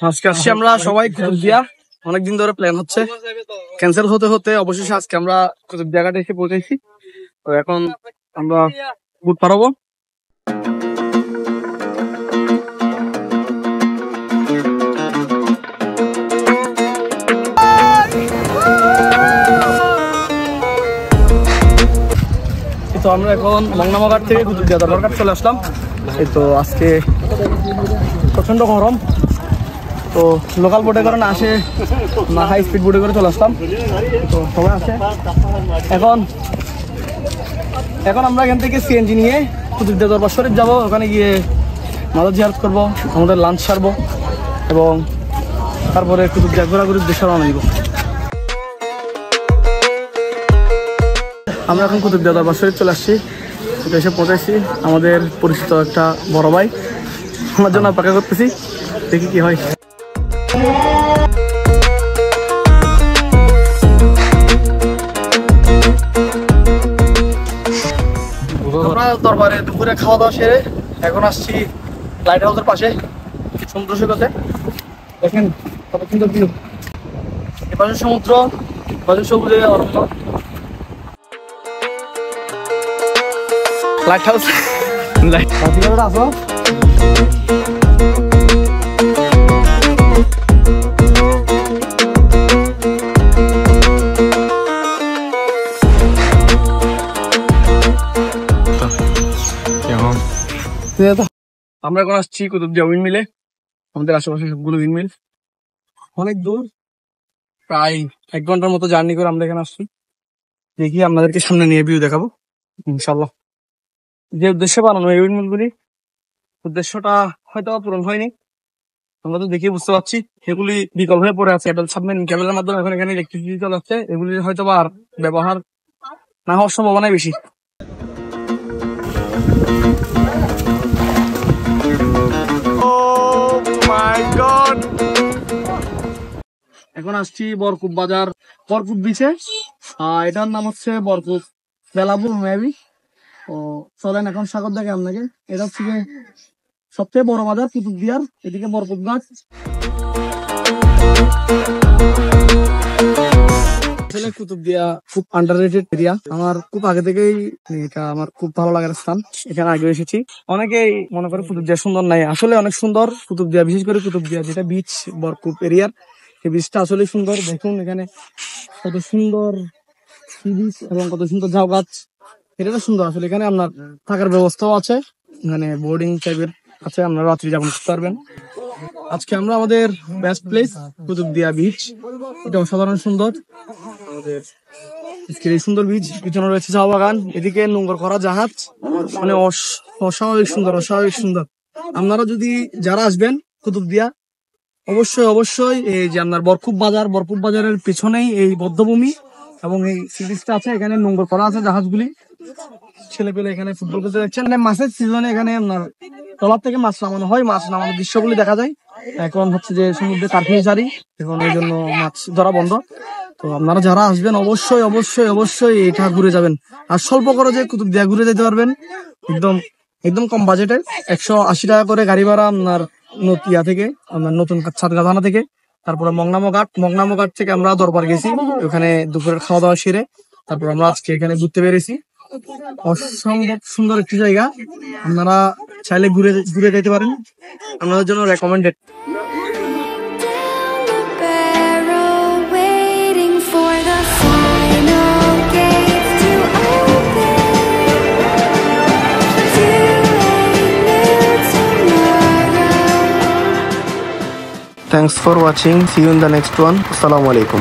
আজকে আসছি আমরা সবাই কুতুবদিয়া। অনেকদিন ধরে প্ল্যান হচ্ছে, ক্যান্সেল হতে হতে অবশেষে আজকে আমরা কুতুবদিয়া ঘাটে এসে পৌঁছেছি। তো এখন আমরা বুট পারবো। তো আমরা এখন মংনামাঘাট থেকে কুতুবদিয়া দরবারঘাট চলে আসলাম। এই তো আজকে প্রচন্ড গরম, তো লোকাল বোটে করে না আসে না, হাই স্পিড বোটে করে চলে আসলাম। তো সবাই আছে এখন আমরা এখান থেকে সিএনজি নিয়ে কুতুবদিয়া দরবার শরীফ যাবো। ওখানে গিয়ে মাজার জিয়ারত করবো, আমাদের লাঞ্চ সারবো এবং তারপরে কুতুবদিয়া ঘোরাঘুরির দেশে রওনা দিব। আমরা এখন কুতুবদিয়া দরবার শরীফ চলে আসছি, এসে পৌঁছেছি। আমাদের পরিচিত একটা বড় ভাই আমার জন্য অপেক্ষা করতেছি, দেখি কি হয়। আমরা দরবারে দুপুরে খাওয়া দাওয়া সেরে এখন আসছি লাইট হাউসের পাশে সমুদ্র সৈকতে। দেখেন কত সুন্দর ভিউ, এপাশে সমুদ্র, এপাশে সবুজে অরণ্য। লাইট হাউস আসো। আমরা এখন আসছি কুতুবদিয়া উইন্ড মিলে। আমাদের আশেপাশে সবগুলো উইন্ড মিল, অনেক দূর, প্রায় 1 ঘন্টার মতো জার্নি করে আমরা এখানে আসছি। দেখি আপনাদেরকে সামনে নিয়ে ভিউ দেখাবো ইনশাল্লাহ। যে উদ্দেশ্যে বানানো এই উইন্ড মিলগুলি, উদ্দেশ্যটা হয়তো পূরণ হয়নি, আমরা তো দেখে বুঝতে পারছি। এগুলি বিকল হয়ে পড়ে আছে, কেবল সাবমেরিন কেবলের মাধ্যমে এখন এখানে ইলেকট্রিসিটি চালাচ্ছে। এগুলি হয়তো আর ব্যবহার না হওয়ার সম্ভাবনাই বেশি। এখন আসছি বরকুপ বাজার, বরকুপ বিচে। এটার নাম হচ্ছে বরকুপ বেলাপুর মেবি। ও চলেন এখন সাগর দেখে আপনাকে। এটা হচ্ছে সবচেয়ে বড় বাজার কুতুবদিয়ার, এদিকে বরকুপ গাছ। আসলে কুতুবদিয়া খুব আন্ডাররেটেড এরিয়া, আমার খুব আগে থেকেই এটা আমার খুব ভালো লাগার স্থান। এখানে আগে এসেছি। অনেকেই মনে করে কুতুবদিয়া সুন্দর নাই, আসলে অনেক সুন্দর কুতুবদিয়া, বিশেষ করে কুতুবদিয়া যেটা বিচ বরকুপ এরিয়ার, এই বিচটা আসলে সুন্দর। দেখুন এখানে কত সুন্দর সি বিচ এবং কত সুন্দর ঝাউ গাছ, এটা তো সুন্দর। আসলে এখানে আপনার থাকার ব্যবস্থাও আছে, এখানে বোর্ডিং টাইপের আছে, আপনারা রাত্রি যাপন করতে পারবেন। আজকে আমরা আমাদের বেস্ট প্লেস কুতুবদিয়া বিচ, এটা অসাধারণ সুন্দর। আমাদের এই সুন্দর বিচ, পিছনে রয়েছে চা বাগান, এদিকে নোঙর করা জাহাজ, মানে অস্বাভাবিক সুন্দর, অস্বাভাবিক সুন্দর। আপনারা যদি যারা আসবেন কুতুবদিয়া, অবশ্যই অবশ্যই এই যে আপনার বরকুপ বাজারের পিছনেই এই বদ্ধভূমি এবং এই সি বিচটা আছে। এখানে নোঙর করা আছে জাহাজগুলি, ছেলে পেলে এখানে ফুটবল খেলতে যাচ্ছেন। মানে মাছের সিজনে এখানে আপনার ট্রলার থেকে মাছ নামানো হয়, মাছ নামানোর দৃশ্যগুলি দেখা যায়। এখন হচ্ছে যে সমুদ্রে কারফিউজারি, এখন এই জন্য মাছ ধরা বন্ধ। তো আপনারা যারা আসবেন অবশ্যই অবশ্যই অবশ্যই এটা ঘুরে যাবেন, আর স্বল্প খরচে কুতুবদিয়া ঘুরে যেতে পারবেন। একদম কম বাজেটে 180 টাকা করে গাড়ি ভাড়া আপনার নতিয়া থেকে, আপনার নতুন ছাদগাছানা থেকে। তারপরে মংনামঘাট থেকে আমরা দরবার গেছি, ওখানে দুপুরের খাওয়া দাওয়া সেরে তারপর আমরা আজকে এখানে ঘুরতে পেরেছি। অসম্ভব সুন্দর একটি জায়গা, আপনারা চাইলে ঘুরে যেতে পারেন, আপনাদের জন্য recommended. Thanks for watching. See you in the next one. Assalamu alaikum.